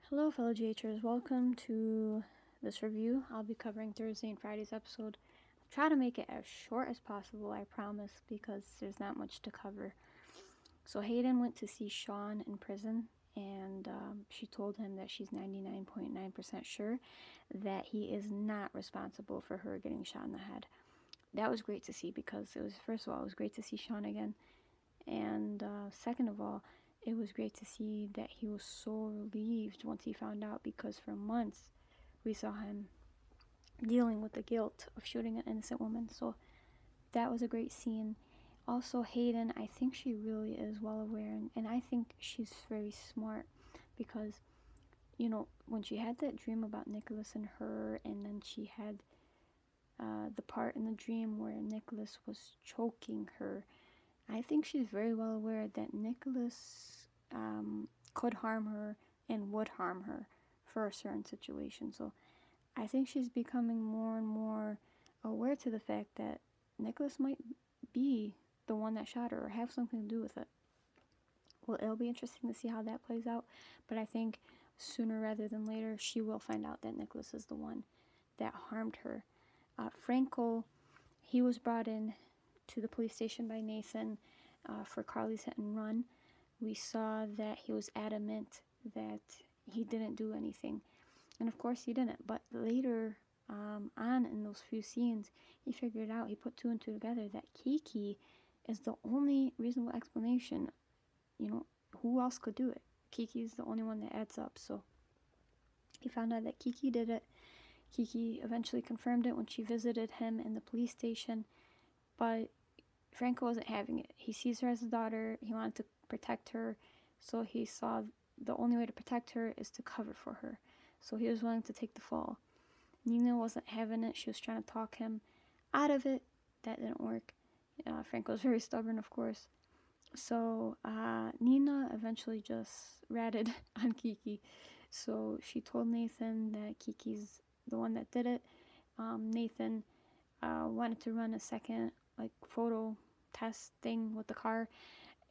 Hello, fellow GHers. Welcome to this review. I'll be covering Thursday and Friday's episode. I'll try to make it as short as possible, I promise, because there's not much to cover. So Hayden went to see Sean in prison, and she told him that she's 99.9% sure that he is not responsible for her getting shot in the head. That was great to see because first of all, it was great to see Sean again. And second of all, it was great to see that he was so relieved once he found out, because for months we saw him dealing with the guilt of shooting an innocent woman. So that was a great scene. Also, Hayden, I think she really is well aware, and I think she's very smart because, when she had that dream about Nicholas and her, and then she had the part in the dream where Nicholas was choking her, I think she's very well aware that Nicholas could harm her and would harm her for a certain situation. So I think she's becoming more and more aware to the fact that Nicholas might be the one that shot her or have something to do with it. Well, it'll be interesting to see how that plays out, but I think sooner rather than later she will find out that Nicholas is the one that harmed her. Franco, he was brought in to the police station by Nathan for Carly's hit and run. We saw that he was adamant that he didn't do anything. And of course he didn't. But later on in those few scenes, he figured out, he put two and two together, that Kiki is the only reasonable explanation. Who else could do it? Kiki is the only one that adds up. So he found out that Kiki did it. Kiki eventually confirmed it when she visited him in the police station. But Franco wasn't having it. He sees her as a daughter. He wanted to protect her. So he saw the only way to protect her is to cover for her. So he was willing to take the fall. Nina wasn't having it. She was trying to talk him out of it. That didn't work. Franco was very stubborn, of course. So Nina eventually just ratted on Kiki. So she told Nathan that Kiki's the one that did it. Nathan wanted to run a second photo test thing with the car,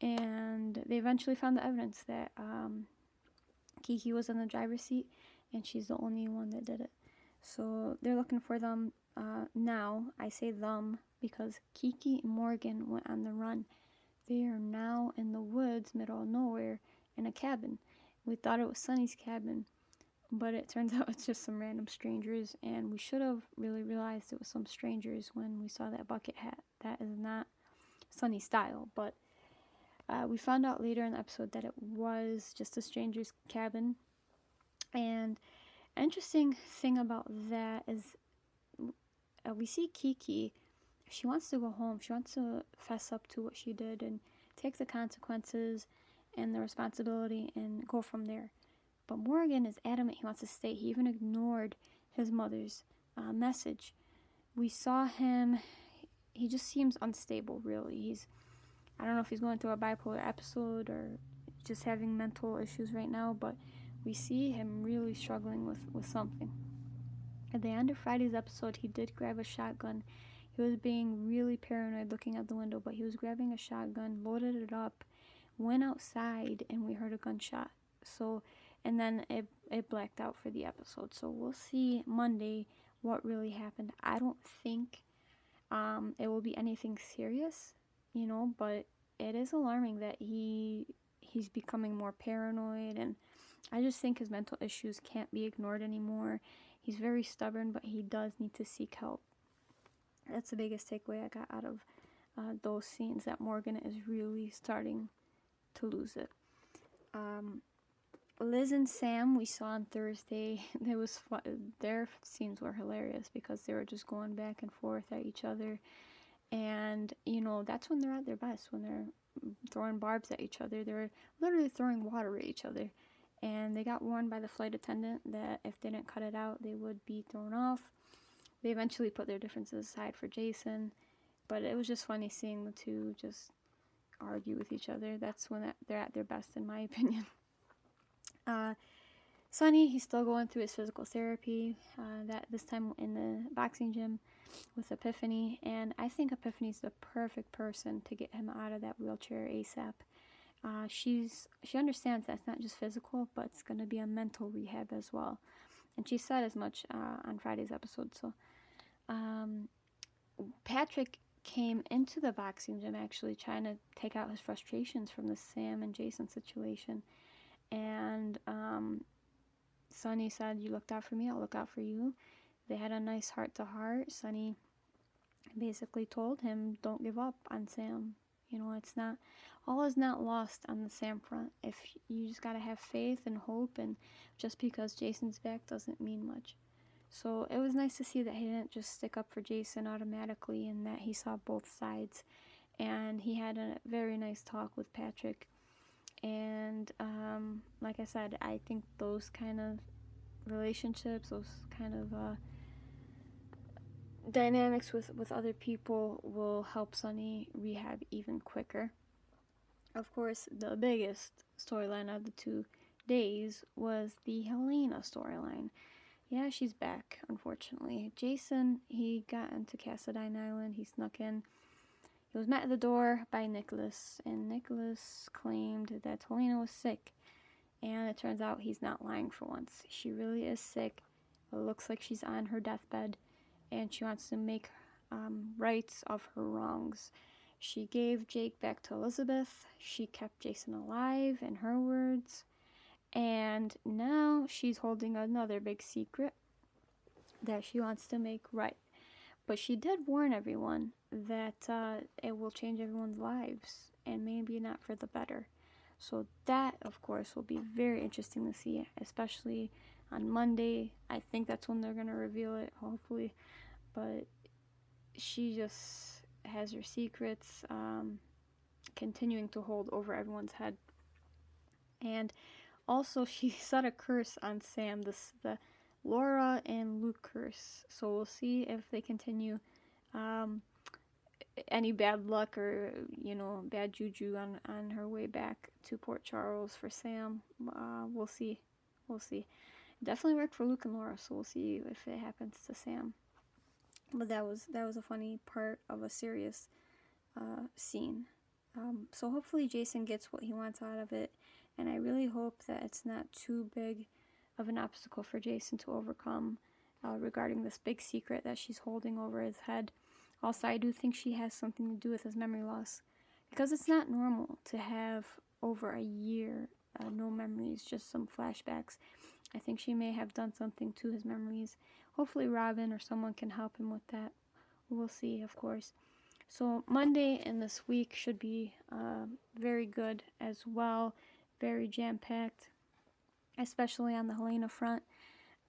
and they eventually found the evidence that Kiki was in the driver's seat and she's the only one that did it. So they're looking for them now. I say them because Kiki and Morgan went on the run. They are now in the woods, middle of nowhere, in a cabin. We thought it was Sunny's cabin, but it turns out it's just some random strangers, and we should have really realized it was some strangers when we saw that bucket hat. That is not Sunny style, but we found out later in the episode that it was just a stranger's cabin. And an interesting thing about that is we see Kiki. She wants to go home. She wants to fess up to what she did and take the consequences and the responsibility and go from there. But Morgan is adamant he wants to stay. He even ignored his mother's message. We saw him, he just seems unstable, really. I don't know if he's going through a bipolar episode or just having mental issues right now, but we see him really struggling with something. At the end of Friday's episode, he did grab a shotgun. He was being really paranoid looking out the window, but he was grabbing a shotgun, loaded it up, went outside, and we heard a gunshot. So, and then it blacked out for the episode. So we'll see Monday what really happened. I don't think it will be anything serious, but it is alarming that he's becoming more paranoid, and I just think his mental issues can't be ignored anymore. He's very stubborn, but he does need to seek help. That's the biggest takeaway I got out of those scenes, that Morgan is really starting to lose it. Liz and Sam we saw on Thursday. It was fun. Their scenes were hilarious because they were just going back and forth at each other, and that's when they're at their best, when they're throwing barbs at each other. They're literally throwing water at each other, and they got warned by the flight attendant that if they didn't cut it out, they would be thrown off. They eventually put their differences aside for Jason, but it was just funny seeing the two just argue with each other. That's when they're at their best, in my opinion. Sonny, he's still going through his physical therapy, that this time in the boxing gym with Epiphany, and I think Epiphany's the perfect person to get him out of that wheelchair ASAP. she understands that's not just physical, but it's going to be a mental rehab as well. And she said as much on Friday's episode. So Patrick came into the boxing gym actually trying to take out his frustrations from the Sam and Jason situation. And Sonny said, "You looked out for me, I'll look out for you." They had a nice heart to heart. Sonny basically told him, "Don't give up on Sam. You know, it's not, all is not lost on the Sam front. If you just gotta have faith and hope, and just because Jason's back doesn't mean much." So it was nice to see that he didn't just stick up for Jason automatically, and that he saw both sides. And he had a very nice talk with Patrick. And like I said, I think those kind of relationships, those kind of dynamics with other people will help Sonny rehab even quicker. Of course, the biggest storyline of the 2 days was the Helena storyline. Yeah, she's back, unfortunately. Jason, he got into Cassadine Island. He snuck in. He was met at the door by Nicholas, and Nicholas claimed that Helena was sick. And it turns out he's not lying for once. She really is sick. It looks like she's on her deathbed, and she wants to make rights of her wrongs. She gave Jake back to Elizabeth. She kept Jason alive, in her words. And now she's holding another big secret that she wants to make right. But she did warn everyone that it will change everyone's lives, and maybe not for the better. So that, of course, will be very interesting to see, especially on Monday. I think that's when they're going to reveal it, hopefully. But she just has her secrets continuing to hold over everyone's head. And also, she set a curse on Sam, the Laura and Luke curse. So we'll see if they continue any bad luck or, bad juju on her way back to Port Charles for Sam. We'll see. We'll see. It definitely worked for Luke and Laura, so we'll see if it happens to Sam. But that was a funny part of a serious scene. So hopefully Jason gets what he wants out of it, and I really hope that it's not too big of an obstacle for Jason to overcome regarding this big secret that she's holding over his head. Also, I do think she has something to do with his memory loss, because it's not normal to have over a year no memories, just some flashbacks. I think she may have done something to his memories. Hopefully Robin or someone can help him with that. We'll see, of course. So Monday and this week should be very good as well. Very jam-packed, especially on the Helena front.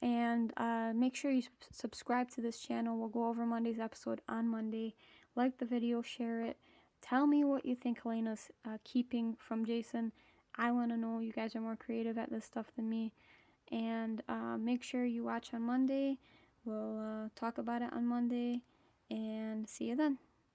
And make sure you subscribe to this channel. We'll go over Monday's episode on Monday. Like the video, share it. Tell me what you think Helena's keeping from Jason. I want to know. You guys are more creative at this stuff than me. And make sure you watch on Monday. We'll talk about it on Monday. And see you then.